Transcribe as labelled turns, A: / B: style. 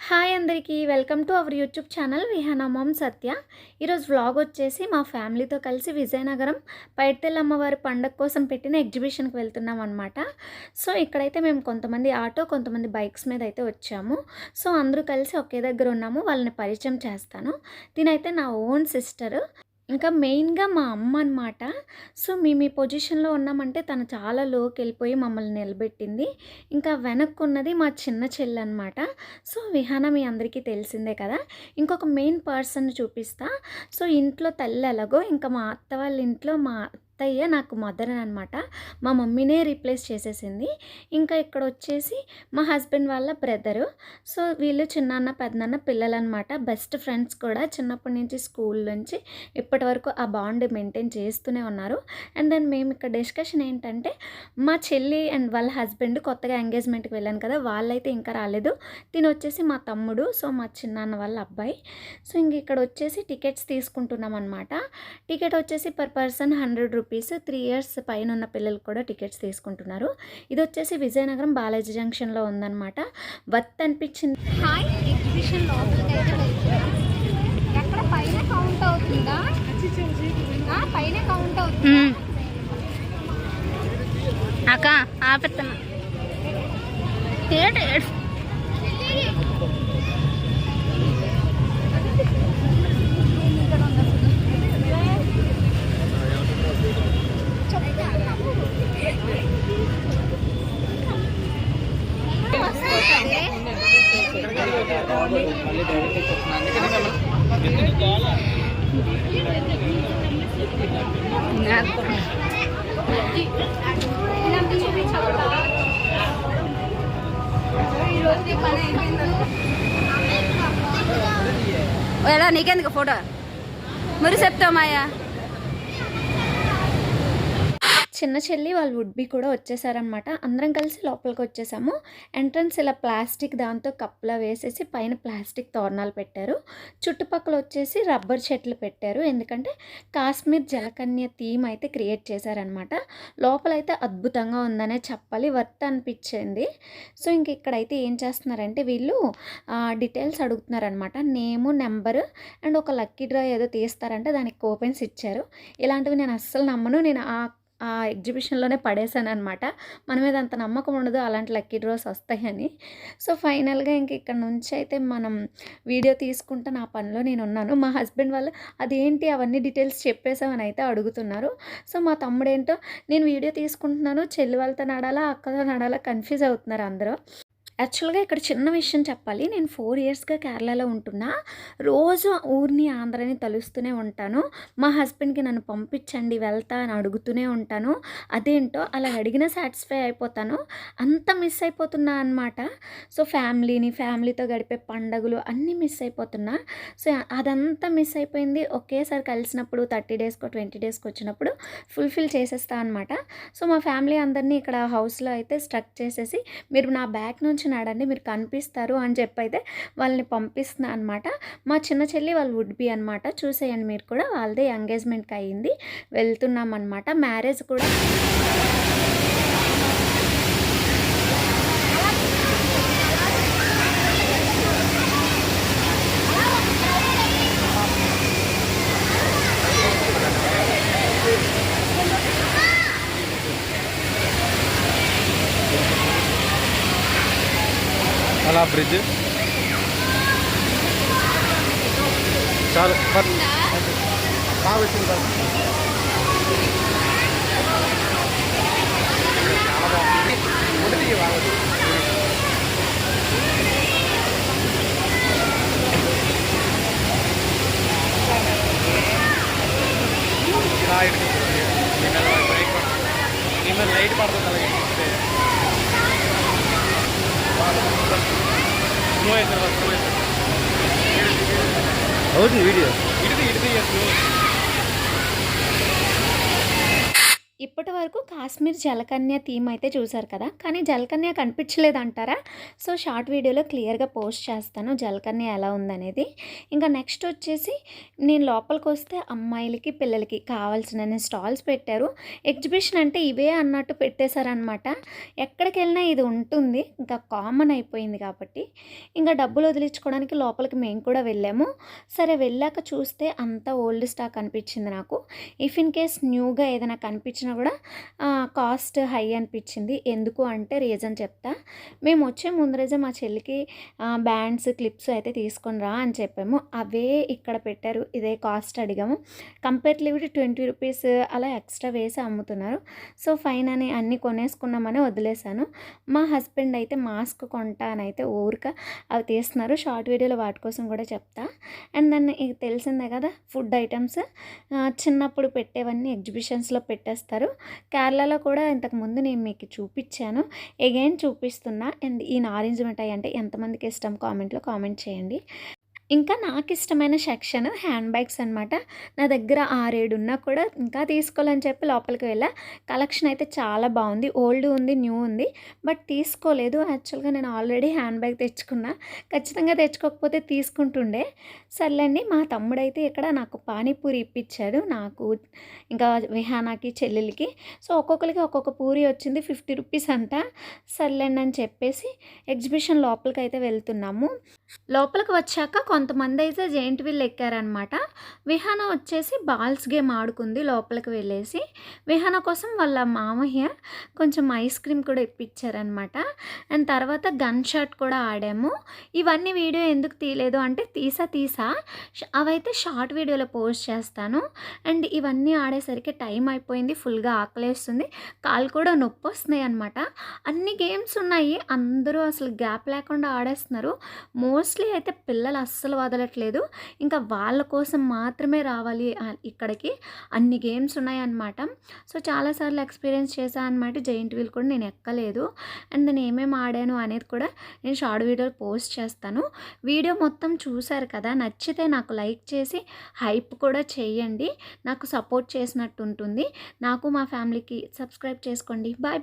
A: Hi అందరికీ welcome to our YouTube channel Vihana mom Satya. ఈరోజు vlog వచ్చేసి మా ఫ్యామిలీతో కలిసి విజయనగరం పైడితల్లి అమ్మవారి పండగ కోసం పెట్టిన ఎగ్జిబిషన్కి వెళ్తున్నాం అనమాట. సో ఇక్కడైతే మేము కొంతమంది ఆటో కొంతమంది బైక్స్ మీద అయితే వచ్చాము. సో అందరూ కలిసి ఒకే దగ్గర ఉన్నాము. వాళ్ళని పరిచయం చేస్తాను. తినైతే నా ఓన్ సిస్టర్, ఇంకా మెయిన్‌గా మా అమ్మ అనమాట. సో మేము ఈ పొజిషన్‌లో ఉన్నామంటే తను చాలా లోకెళ్ళిపోయి మమ్మల్ని నిలబెట్టింది. ఇంకా వెనక్కున్నది మా చిన్న చెల్లనమాట. సో విహాన మీ అందరికీ తెలిసిందే కదా. ఇంకొక మెయిన్ పర్సన్‌ని చూపిస్తా. సో ఇంట్లో తల్లి ఎలాగో ఇంకా మా అత్త వాళ్ళ ఇంట్లో మా అత్తయ్య నాకు మదర్ అనమాట. మా మమ్మీనే రీప్లేస్ చేసేసింది. ఇంకా ఇక్కడ వచ్చేసి మా హస్బెండ్ వాళ్ళ బ్రదరు. సో వీళ్ళు చిన్నాన్న పెద్దనాన్న పిల్లలనమాట. బెస్ట్ ఫ్రెండ్స్ కూడా చిన్నప్పటి నుంచి స్కూల్ నుంచి ఇప్పటి వరకు ఆ బాండ్ మెయింటైన్ చేస్తూనే ఉన్నారు. అండ్ దెన్ మేము ఇక్కడ డిస్కషన్ ఏంటంటే మా చెల్లి అండ్ వాళ్ళ హస్బెండ్ కొత్తగా ఎంగేజ్మెంట్కి వెళ్ళాను కదా, వాళ్ళైతే ఇంకా రాలేదు. తిని వచ్చేసి మా తమ్ముడు, సో మా చిన్నాన్న వాళ్ళ అబ్బాయి. సో ఇంక ఇక్కడ వచ్చేసి టికెట్స్ తీసుకుంటున్నాం అనమాట. టికెట్ వచ్చేసి పర్ పర్సన్ 100 రూపీస్. 3 ఇయర్స్ పైన ఉన్న పిల్లలు కూడా టికెట్స్ తీసుకుంటున్నారు. ఇది వచ్చేసి విజయనగరం బాలాజీ జంక్షన్లో ఉందన్నమాట. వర్త్ అనిపించింది.
B: హాయ్, ఎగ్జిబిషన్ లోపలికి అయితే వెళ్తున్నాం. ఎక్కడ పైన కౌంట్ అవుతుందా? పైన కౌంట్ అవుతుందా
C: అక్క? ఆపెత్తన్నా ఎలా నీకెందుకు ఫోటో మరి చెప్తావు మాయా?
A: చిన్న చెల్లి వాళ్ళు వుడ్ బి కూడా వచ్చేసారనమాట. అందరం కలిసి లోపలికి వచ్చేసాము. ఎంట్రన్స్ ఇలా ప్లాస్టిక్ దాంతో కప్పులా వేసేసి పైన ప్లాస్టిక్ తోరణాలు పెట్టారు. చుట్టుపక్కల వచ్చేసి రబ్బర్ చెట్లు పెట్టారు. ఎందుకంటే కాశ్మీర్ జలకన్య థీమ్ అయితే క్రియేట్ చేశారనమాట. లోపలైతే అద్భుతంగా ఉందనే చెప్పాలి. వర్త్ అనిపించింది. సో ఇంక ఇక్కడైతే ఏం చేస్తున్నారంటే వీళ్ళు డీటెయిల్స్ అడుగుతున్నారనమాట. నేము, నెంబరు అండ్ ఒక లక్కీ డ్రా ఏదో తీస్తారంటే దానికి కూపన్స్ ఇచ్చారు. ఇలాంటివి నేను అస్సలు నమ్మను. నేను ఆ ఎగ్జిబిషన్లోనే పడేసాను అనమాట. మన మీద అంత నమ్మకం ఉండదు అలాంటి లక్కీ డ్రాస్ వస్తాయని. సో ఫైనల్గా ఇంక ఇక్కడ నుంచి అయితే మనం వీడియో తీసుకుంటా నా పనిలో నేను ఉన్నాను. మా హస్బెండ్ వాళ్ళు అదేంటి అవన్నీ డీటెయిల్స్ చెప్పేసామని అయితే అడుగుతున్నారు. సో మా తమ్ముడు ఏంటో నేను వీడియో తీసుకుంటున్నాను, చెల్లి వాళ్ళతో నడాలా అక్కతో నడాలా కన్ఫ్యూజ్ అవుతున్నారు అందరూ. యాక్చువల్గా ఇక్కడ చిన్న విషయం చెప్పాలి. నేను 4 ఇయర్స్గా కేరళలో ఉంటున్నా. రోజు ఊరిని ఆంధ్రని తలుస్తూనే ఉంటాను. మా హస్బెండ్కి నన్ను పంపించండి వెళ్తా అని అడుగుతూనే ఉంటాను. అదేంటో అలా అడిగినా సాటిస్ఫై అయిపోతాను. అంత మిస్ అయిపోతున్నా అనమాట. సో ఫ్యామిలీతో గడిపే పండుగలు అన్నీ మిస్ అయిపోతున్నా. సో అదంతా మిస్ అయిపోయింది. ఒకేసారి కలిసినప్పుడు 30 డేస్కో 20 డేస్కి వచ్చినప్పుడు ఫుల్ఫిల్ చేసేస్తా అనమాట. సో మా ఫ్యామిలీ అందరినీ ఇక్కడ హౌస్లో అయితే స్ట్రక్ చేసేసి మీరు నా బ్యాక్ నుంచి నడండి, మీరు కనిపిస్తారు అని చెప్పి అయితే వాళ్ళని పంపిస్తున్నా అనమాట. మా చిన్న చెల్లి వాళ్ళు వుడ్ బి అనమాట. చూసేయండి మీరు కూడా. వాళ్ళదే ఎంగేజ్మెంట్కి అయ్యింది. వెళ్తున్నాం అనమాట. మ్యారేజ్ కూడా
D: అలా బ్రిడ్జ్ చాలు బాగా వచ్చింది సార్. చాలా బాగుంది. ఒకటి బాగా లైట్ పడుతుంది అలాగే అవుతుంది వీడియో ఇడిది
A: ఇప్పటి వరకు కాశ్మీర్ జలకన్య థీమ్ అయితే చూసారు కదా, కానీ జలకన్య కనిపించలేదంటారా? సో షార్ట్ వీడియోలో క్లియర్గా పోస్ట్ చేస్తాను జలకన్య ఎలా ఉందనేది. ఇంకా నెక్స్ట్ వచ్చేసి నేను లోపలికి వస్తే అమ్మాయిలకి పిల్లలకి కావాల్సిన స్టాల్స్ పెట్టారు. ఎగ్జిబిషన్ అంటే ఇవే అన్నట్టు పెట్టేశారనమాట. ఎక్కడికి వెళ్ళినా ఇది ఉంటుంది, ఇంకా కామన్ అయిపోయింది కాబట్టి. ఇంకా డబ్బులు వదిలించుకోవడానికి లోపలికి మేము కూడా వెళ్ళాము. సరే వెళ్ళాక చూస్తే అంతా ఓల్డ్ స్టాక్ అనిపించింది నాకు. ఇఫ్ ఇన్ కేస్ న్యూగా ఏదైనా కనిపించిన కూడా కాస్ట్ హై అనిపించింది. ఎందుకు అంటే రీజన్ చెప్తా. మేము వచ్చే ముందు రోజే మా చెల్లికి బ్యాండ్స్ క్లిప్స్ అయితే తీసుకొని రా అని చెప్పాము. అవే ఇక్కడ పెట్టారు, ఇదే కాస్ట్ అడిగాము. కంపేర్టివ్లీ 20 రూపీస్ అలా ఎక్స్ట్రా వేసి అమ్ముతున్నారు. సో ఫైన్ అని అన్నీ కొనేసుకున్నామని వదిలేశాను. మా హస్బెండ్ అయితే మాస్క్ కొంటా అని అయితే ఊరిక అవి తీస్తున్నారు. షార్ట్ వీడియోలో వాటి కోసం కూడా చెప్తా. అండ్ దెన్ ఇక తెలిసిందే కదా, ఫుడ్ ఐటమ్స్ చిన్నప్పుడు పెట్టేవన్నీ ఎగ్జిబిషన్స్లో పెట్టేస్తారు. కేరళలో కూడా ఇంతకుముందు నేను మీకు చూపించాను, అగైన్ చూపిస్తున్నా. అండ్ ఈ నారింజ మిఠాయి అంటే ఎంతమందికి ఇష్టం కామెంట్లో కామెంట్ చేయండి. ఇంకా నాకు ఇష్టమైన సెక్షన్ హ్యాండ్ బ్యాగ్స్ అనమాట. నా దగ్గర 6-7 ఉన్నా కూడా ఇంకా తీసుకోవాలని చెప్పి లోపలికి వెళ్ళా. కలెక్షన్ అయితే చాలా బాగుంది, ఓల్డ్ ఉంది, న్యూ ఉంది, బట్ తీసుకోలేదు. యాక్చువల్గా నేను ఆల్రెడీ హ్యాండ్ బ్యాగ్ తెచ్చుకున్నా, ఖచ్చితంగా తెచ్చుకోకపోతే తీసుకుంటుండే. సర్లేండి, మా తమ్ముడైతే ఇక్కడ నాకు పానీపూరి ఇప్పించాడు, నాకు ఇంకా విహానాకి చెల్లెలకి. సో ఒక్కొక్కరికి ఒక్కొక్క పూరి వచ్చింది, 50 రూపీస్ అంట. సర్లేండి అని చెప్పేసి ఎగ్జిబిషన్ లోపలికి అయితే వెళ్తున్నాము. లోపలికి వచ్చాక కొంతమంది అయితే జెయింట్ వీల్ ఎక్కారనమాట. విహాన వచ్చేసి బాల్స్ గేమ్ ఆడుకుంది లోపలికి వెళ్ళేసి. విహాన కోసం వాళ్ళ మామయ్య కొంచెం ఐస్ క్రీమ్ కూడా ఇప్పించారనమాట. అండ్ తర్వాత గన్ షాట్ కూడా ఆడాము. ఇవన్నీ వీడియో ఎందుకు తీయలేదు అంటే తీసా అవైతే షార్ట్ వీడియోలో పోస్ట్ చేస్తాను. అండ్ ఇవన్నీ ఆడేసరికి టైం అయిపోయింది, ఫుల్గా ఆకలేస్తుంది, కాళ్ళు కూడా నొప్పి వస్తున్నాయి అనమాట. అన్ని గేమ్స్ ఉన్నాయి, అందరూ అసలు గ్యాప్ లేకుండా ఆడేస్తున్నారు. మోస్ట్లీ అయితే పిల్లలు అస్సలు వదలట్లేదు, ఇంకా వాళ్ళ కోసం మాత్రమే రావాలి ఇక్కడికి. అన్ని గేమ్స్ ఉన్నాయన్నమాట. సో చాలాసార్లు ఎక్స్పీరియన్స్ చేశాను అనమాట. జెయింట్ వీల్ కూడా నేను ఎక్కలేదు. అండ్ నేను ఏమేమి ఆడాను అనేది కూడా నేను షార్ట్ వీడియోలో పోస్ట్ చేస్తాను. వీడియో మొత్తం చూశారు కదా, నచ్చితే నాకు లైక్ చేసి హైప్ కూడా చేయండి, నాకు సపోర్ట్ చేసినట్టు ఉంటుంది. నాకు మా ఫ్యామిలీకి సబ్స్క్రైబ్ చేసుకోండి. Bye bye.